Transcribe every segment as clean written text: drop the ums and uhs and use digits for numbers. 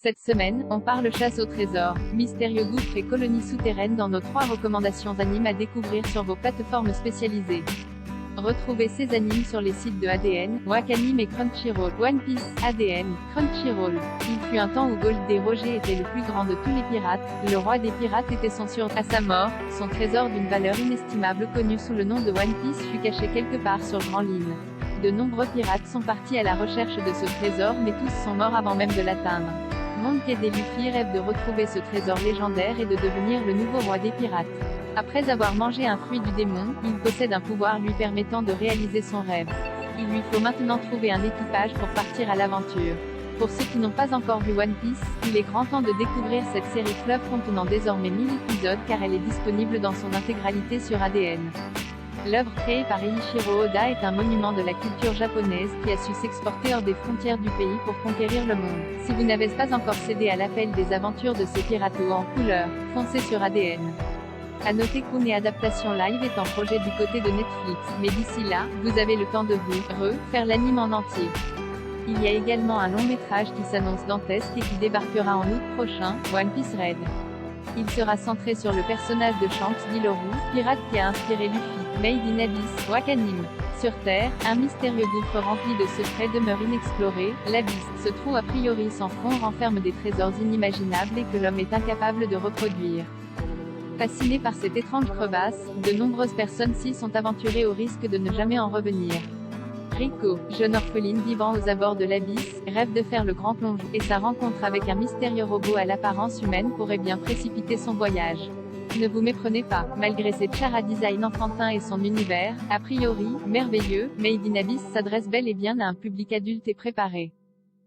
Cette semaine, on parle chasse au trésor, mystérieux gouffres et colonies souterraines dans nos 3 recommandations animes à découvrir sur vos plateformes spécialisées. Retrouvez ces animes sur les sites de ADN, Wakanim et Crunchyroll. One Piece, ADN, Crunchyroll. Il fut un temps où Gold D. Roger était le plus grand de tous les pirates, le roi des pirates était censure. À sa mort, son trésor d'une valeur inestimable connu sous le nom de One Piece fut caché quelque part sur Grand Line. De nombreux pirates sont partis à la recherche de ce trésor mais tous sont morts avant même de l'atteindre. Monkey D. Luffy rêve de retrouver ce trésor légendaire et de devenir le nouveau roi des pirates. Après avoir mangé un fruit du démon, il possède un pouvoir lui permettant de réaliser son rêve. Il lui faut maintenant trouver un équipage pour partir à l'aventure. Pour ceux qui n'ont pas encore vu One Piece, il est grand temps de découvrir cette série fleuve contenant désormais 1000 épisodes car elle est disponible dans son intégralité sur ADN. L'œuvre créée par Eiichiro Oda est un monument de la culture japonaise qui a su s'exporter hors des frontières du pays pour conquérir le monde. Si vous n'avez pas encore cédé à l'appel des aventures de ces pirates en couleur, foncez sur ADN. À noter qu'une adaptation live est en projet du côté de Netflix, mais d'ici là, vous avez le temps de vous faire l'anime en entier. Il y a également un long métrage qui s'annonce dantesque et qui débarquera en août prochain, One Piece Red. Il sera centré sur le personnage de Shanks Diloru, pirate qui a inspiré Luffy, Made in Abyss, Wakanim. Sur Terre, un mystérieux gouffre rempli de secrets demeure inexploré. L'Abysse, ce trou a priori sans fond renferme des trésors inimaginables et que l'homme est incapable de reproduire. Fascinés par cette étrange crevasse, de nombreuses personnes s'y sont aventurées au risque de ne jamais en revenir. Rico, jeune orpheline vivant aux abords de l'Abysse, rêve de faire le grand plongeon, et sa rencontre avec un mystérieux robot à l'apparence humaine pourrait bien précipiter son voyage. Ne vous méprenez pas, malgré ses chara design enfantin et son univers, a priori, merveilleux, Made in Abyss s'adresse bel et bien à un public adulte et préparé.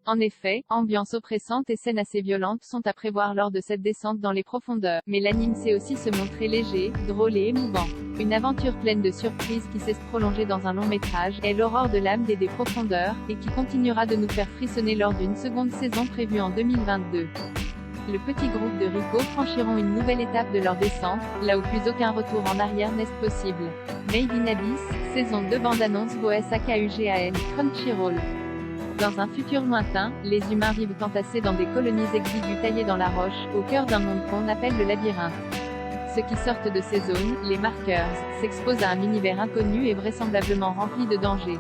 En effet, ambiance oppressante et scènes assez violentes sont à prévoir lors de cette descente dans les profondeurs, mais l'anime sait aussi se montrer léger, drôle et émouvant. Une aventure pleine de surprises qui sait se prolonger dans un long métrage, est l'aurore de l'âme des profondeurs, et qui continuera de nous faire frissonner lors d'une seconde saison prévue en 2022. Le petit groupe de Rico franchiront une nouvelle étape de leur descente, là où plus aucun retour en arrière n'est possible. Made in Abyss, saison 2 bande-annonce VOSAKUGAN, Crunchyroll. Dans un futur lointain, les humains vivent entassés dans des colonies exiguës taillées dans la roche, au cœur d'un monde qu'on appelle le labyrinthe. Ceux qui sortent de ces zones, les marqueurs, s'exposent à un univers inconnu et vraisemblablement rempli de dangers.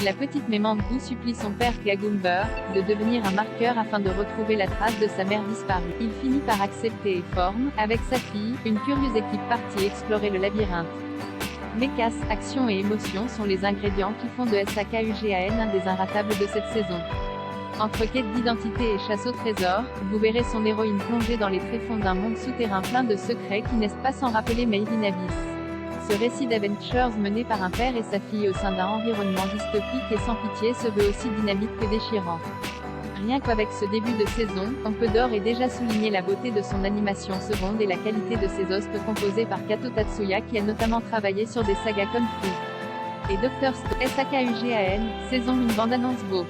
La petite Memangu supplie son père Gagumber de devenir un marqueur afin de retrouver la trace de sa mère disparue. Il finit par accepter et forme, avec sa fille, une curieuse équipe partie explorer le labyrinthe. Mechas, action et émotion sont les ingrédients qui font de SAKUGAN un des inratables de cette saison. Entre quête d'identité et chasse au trésor, vous verrez son héroïne plonger dans les tréfonds d'un monde souterrain plein de secrets qui n'est pas sans rappeler Made in Abyss. Ce récit d'adventures mené par un père et sa fille au sein d'un environnement dystopique et sans pitié se veut aussi dynamique que déchirant. Rien qu'avec ce début de saison, on peut d'ores et déjà souligner la beauté de son animation seconde et la qualité de ses hostes composés par Kato Tatsuya qui a notamment travaillé sur des sagas comme Fruit et Dr. Stone. SAKUGAN, saison 1 bande-annonce Go.